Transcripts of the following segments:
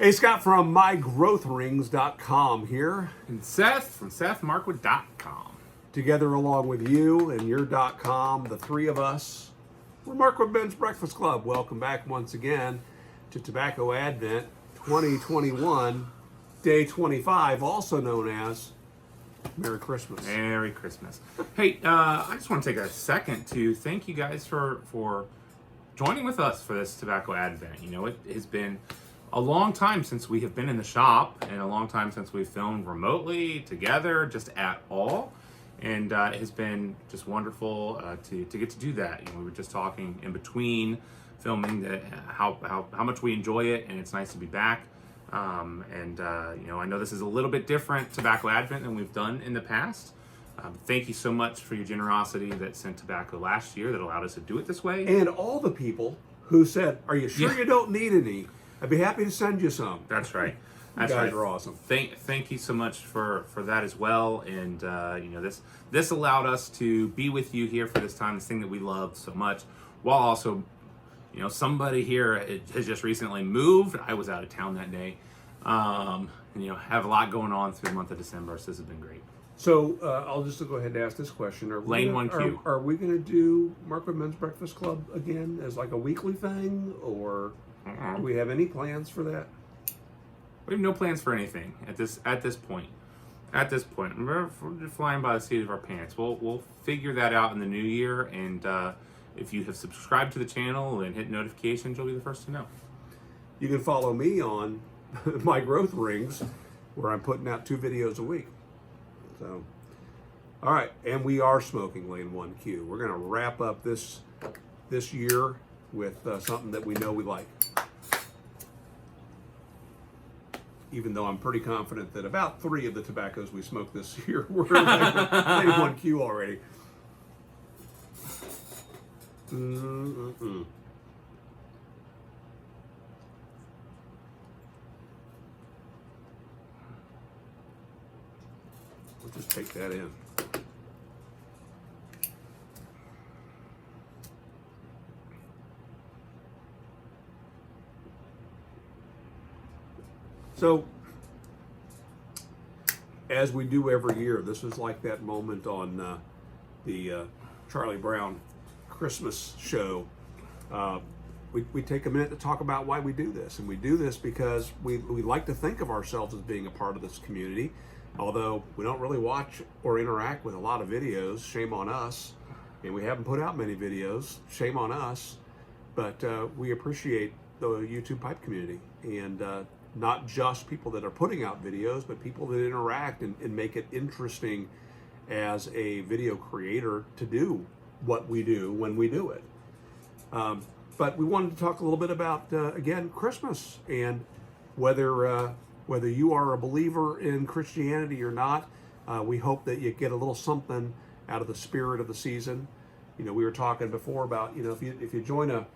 Hey, Scott from mygrowthrings.com here. And Seth from SethMarkwood.com. Together along with you and your .com, the three of us, we're Markwood Men's Breakfast Club. Welcome back once again to Tobacco Advent 2021, Day 25, also known as Merry Christmas. Merry Christmas. Hey, I just want to take a second to thank you guys for joining with us for this Tobacco Advent. You know, it has been a long time since we have been in the shop and a long time since we've filmed remotely together, just at all. And it has been just wonderful to get to do that. You know, we were just talking in between filming that how much we enjoy it, and it's nice to be back. You know, I know this is a little bit different Tobacco Advent than we've done in the past. Thank you so much for your generosity that sent tobacco last year that allowed us to do it this way. And all the people who said, "Are you sure you don't need any? I'd be happy to send you some." That's right. That's you guys right. are awesome. Thank you so much for that as well. And you know, this allowed us to be with you here for this time, this thing that we love so much, while also, you know, somebody here has just recently moved. I was out of town that day. And, you know, have a lot going on through the month of December, so this has been great. So I'll just go ahead and ask this question: Lane 1Q. Are we going to do Markwood Men's Breakfast Club again as like a weekly thing, or do we have any plans for that? We have no plans for anything at this point. At this point, we're just flying by the seat of our pants. We'll figure that out in the new year, and if you have subscribed to the channel and hit notifications, you'll be the first to know. You can follow me on My Growth Rings, where I'm putting out 2 videos a week. So, all right, and we are smoking Lane 1Q. We're going to wrap up this year with something that we know we like. Even though I'm pretty confident that about 3 of the tobaccos we smoked this year were Lane 1Q already. Mm-mm-mm. We'll just take that in. So, as we do every year, this is like that moment on the Charlie Brown Christmas show. We take a minute to talk about why we do this. And we do this because we like to think of ourselves as being a part of this community. Although we don't really watch or interact with a lot of videos, shame on us. And we haven't put out many videos, shame on us. But we appreciate the YouTube pipe community. And not just people that are putting out videos, but people that interact and make it interesting as a video creator to do what we do when we do it. But we wanted to talk a little bit about, again, Christmas, and whether you are a believer in Christianity or not. We hope that you get a little something out of the spirit of the season. You know, we were talking before about, you know, if you join a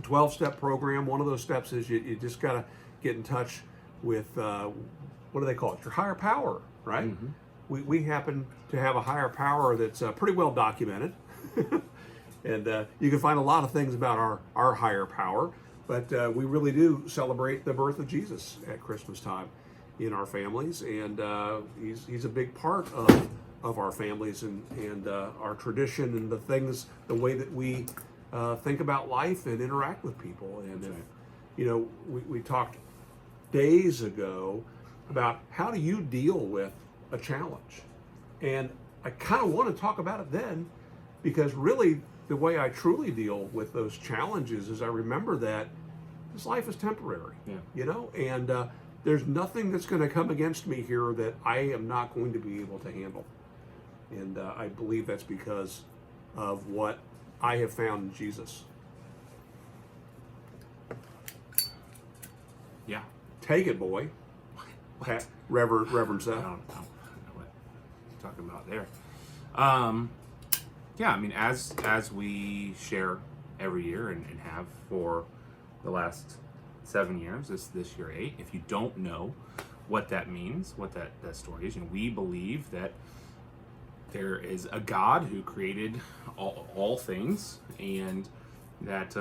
12-step program, one of those steps is you just got to get in touch with, what do they call it? Your higher power, right? Mm-hmm. We happen to have a higher power that's pretty well documented. And you can find a lot of things about our higher power, but we really do celebrate the birth of Jesus at Christmas time in our families, and he's a big part of our families and our tradition and the way that we think about life and interact with people. And if, you know, we talked days ago about how do you deal with a challenge, and I kind of want to talk about it then, because really the way I truly deal with those challenges is I remember that this life is temporary, you know, and there's nothing that's going to come against me here that I am not going to be able to handle. And I believe that's because of what I have found in Jesus. Yeah. Take it, boy. What? Reverend Seth. I don't know what you're talking about there. Yeah, I mean, as we share every year and have for the last 7 years, this year 8. If you don't know what that means, what that story is, you know, we believe that there is a God who created all things, and that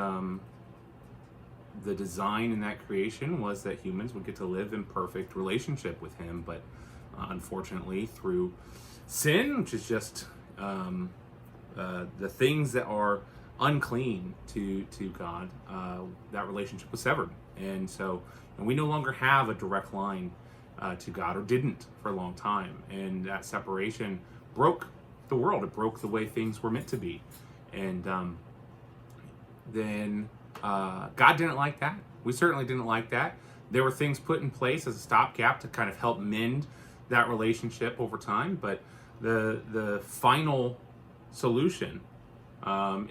the design in that creation was that humans would get to live in perfect relationship with him, but unfortunately through sin, which is just the things that are unclean to God, that relationship was severed. And so we no longer have a direct line to God, or didn't for a long time. And that separation broke the world. It broke the way things were meant to be. And then God didn't like that. We certainly didn't like that. There were things put in place as a stopgap to kind of help mend that relationship over time. But the final solution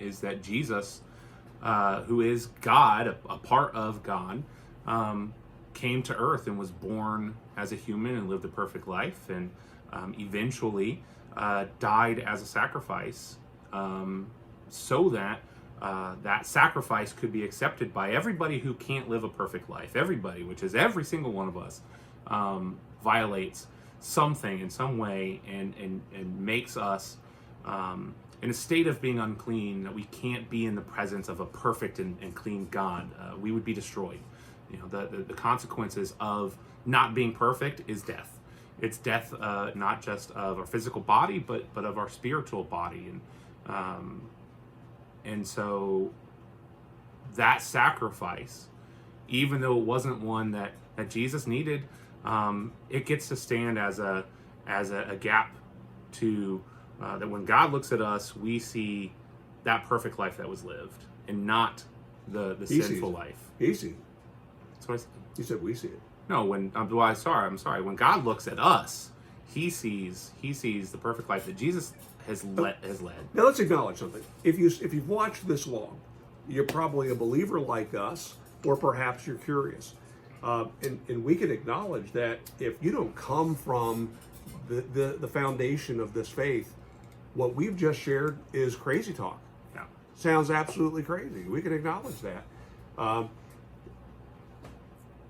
is that Jesus, who is God, a part of God, came to earth and was born as a human and lived a perfect life, and eventually died as a sacrifice, so that that sacrifice could be accepted by everybody who can't live a perfect life. Everybody, which is every single one of us, violates something in some way, and makes us in a state of being unclean, that we can't be in the presence of a perfect and clean God. We would be destroyed. The consequences of not being perfect is death. It's death, not just of our physical body, but of our spiritual body. And so that sacrifice, even though it wasn't one that Jesus needed, it gets to stand as a gap to that when God looks at us, we see that perfect life that was lived, and not the sinful life. Easy. That's what I said. You said we see it. No, I'm sorry. When God looks at us, he sees the perfect life that Jesus has led. Now let's acknowledge something. If you've watched this long, you're probably a believer like us, or perhaps you're curious. And we can acknowledge that if you don't come from the foundation of this faith, what we've just shared is crazy talk. Yeah. Sounds absolutely crazy. We can acknowledge that.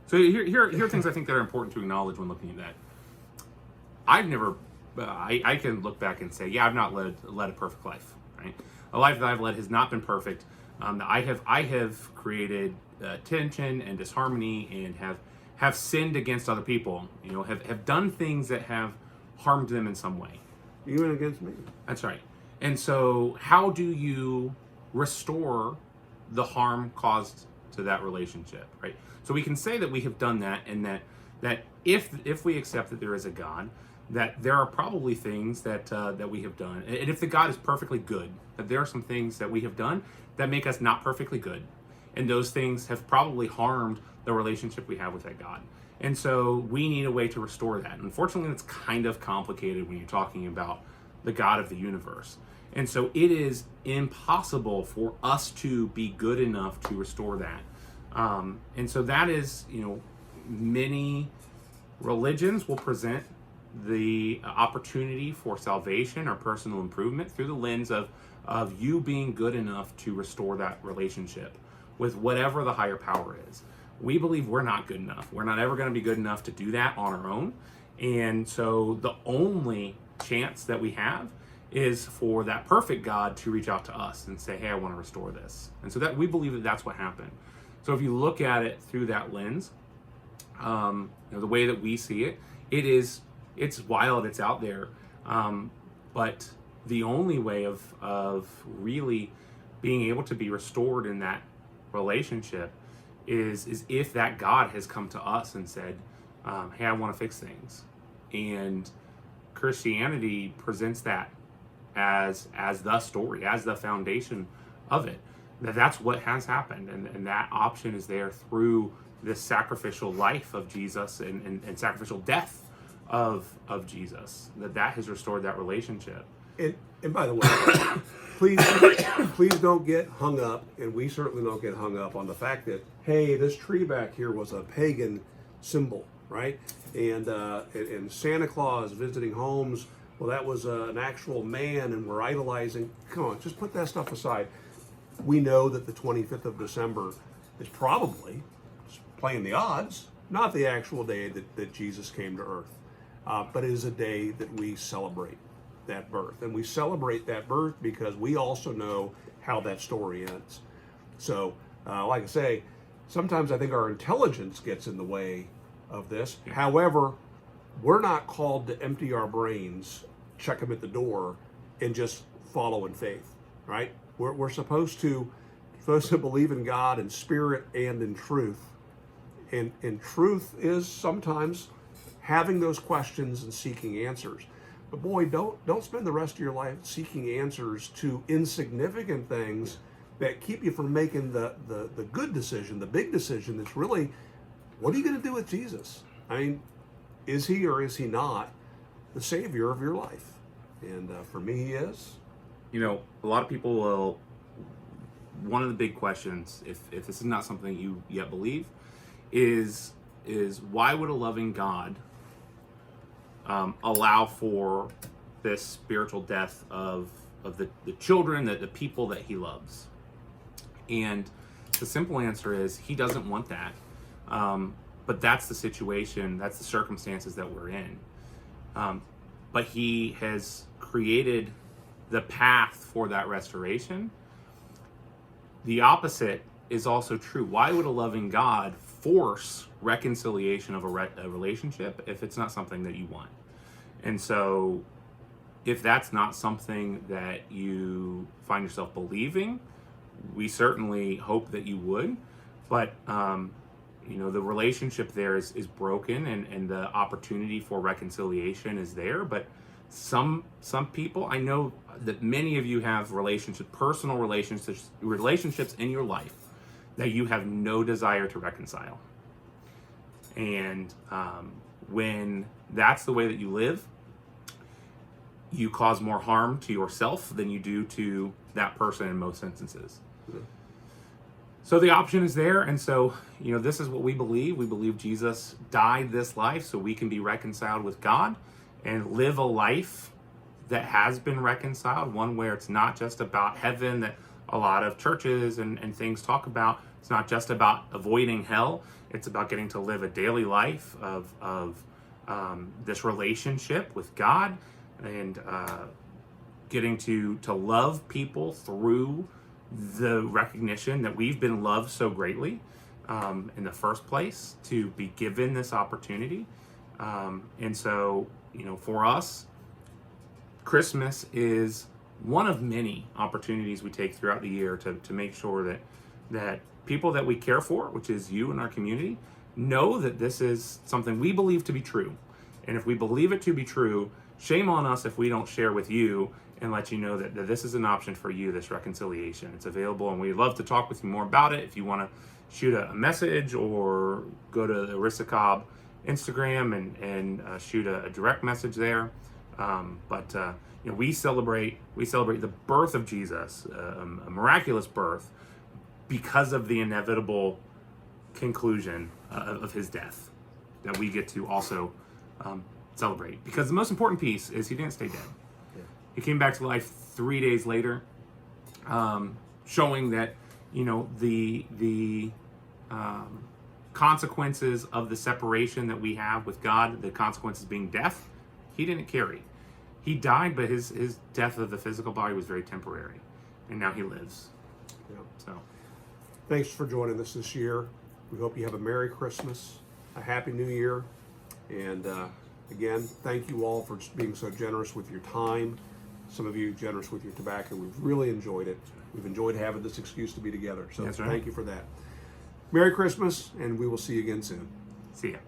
So here are things I think that are important to acknowledge when looking at that. I've never, I can look back and say, yeah, I've not led a perfect life. Right? A life that I've led has not been perfect. I have created tension and disharmony, and have sinned against other people. Have done things that have harmed them in some way. Even against me. That's right. And so, how do you restore the harm caused to that relationship? Right. So we can say that we have done that, and that if we accept that there is a God, that there are probably things that we have done, and if the God is perfectly good, that there are some things that we have done that make us not perfectly good, and those things have probably harmed the relationship we have with that God. And so we need a way to restore that. And unfortunately, it's kind of complicated when you're talking about the God of the universe. And so it is impossible for us to be good enough to restore that. And so that is, many religions will present the opportunity for salvation or personal improvement through the lens of you being good enough to restore that relationship with whatever the higher power is. We believe we're not good enough. We're not ever going to be good enough to do that on our own. And so the only chance that we have is for that perfect God to reach out to us and say, hey, I want to restore this. And so that we believe that that's what happened. So if you look at it through that lens, the way that we see it, it's wild, it's out there. But the only way of really being able to be restored in that relationship is if that God has come to us and said, hey, I want to fix things. And Christianity presents that as the story, as the foundation of it. That's what has happened, and that option is there through this sacrificial life of Jesus and sacrificial death of Jesus. That has restored that relationship. And by the way, please don't get hung up, and we certainly don't get hung up on the fact that, hey, this tree back here was a pagan symbol, right? And Santa Claus visiting homes, well, that was an actual man, and we're idolizing. Come on, just put that stuff aside. We know that the 25th of December is probably, playing the odds, not the actual day that Jesus came to earth, but it is a day that we celebrate that birth. And we celebrate that birth because we also know how that story ends. So, like I say, sometimes I think our intelligence gets in the way of this. However, we're not called to empty our brains, check them at the door, and just follow in faith, right? We're supposed to believe in God in spirit and in truth. And truth is sometimes having those questions and seeking answers. But boy, don't spend the rest of your life seeking answers to insignificant things that keep you from making the good decision, the big decision that's really, what are you going to do with Jesus? I mean, is he or is he not the Savior of your life? And for me, he is. You know, a lot of people will, one of the big questions, if this is not something you yet believe, is why would a loving God allow for this spiritual death of the children, the people that he loves? And the simple answer is he doesn't want that. But that's the situation, that's the circumstances that we're in. But he has created the path for that restoration. The opposite is also true. Why would a loving God force reconciliation of a relationship if it's not something that you want? And so if that's not something that you find yourself believing, we certainly hope that you would. But you know, the relationship there is broken, and the opportunity for reconciliation is there. But some people, I know that many of you have personal relationships in your life that you have no desire to reconcile. And when that's the way that you live, you cause more harm to yourself than you do to that person in most instances. Mm-hmm. So the option is there, and so, you know, this is what we believe. We believe Jesus died this life so we can be reconciled with God and live a life that has been reconciled, one where it's not just about heaven that a lot of churches and things talk about. It's not just about avoiding hell. It's about getting to live a daily life of this relationship with God, and getting to love people through the recognition that we've been loved so greatly in the first place, to be given this opportunity. And so, you know, for us, Christmas is one of many opportunities we take throughout the year to make sure that people that we care for, which is you and our community, know that this is something we believe to be true. And if we believe it to be true, shame on us if we don't share with you and let you know that this is an option for you, this reconciliation. It's available, and we'd love to talk with you more about it. If you want to shoot a message or go to the MMBClub Instagram and shoot a direct message there. But you know, we celebrate the birth of Jesus, a miraculous birth, because of the inevitable conclusion of his death, that we get to also celebrate. Because the most important piece is he didn't stay dead. Yeah. He came back to life 3 days later, showing that, you know, the consequences of the separation that we have with God, the consequences being death, he didn't carry. He died, but his death of the physical body was very temporary, and now he lives. Yeah. So, thanks for joining us this year. We hope you have a Merry Christmas, a Happy New Year, and again, thank you all for being so generous with your time. Some of you generous with your tobacco. We've really enjoyed it. We've enjoyed having this excuse to be together. So that's right. Thank you for that. Merry Christmas, and we will see you again soon. See ya.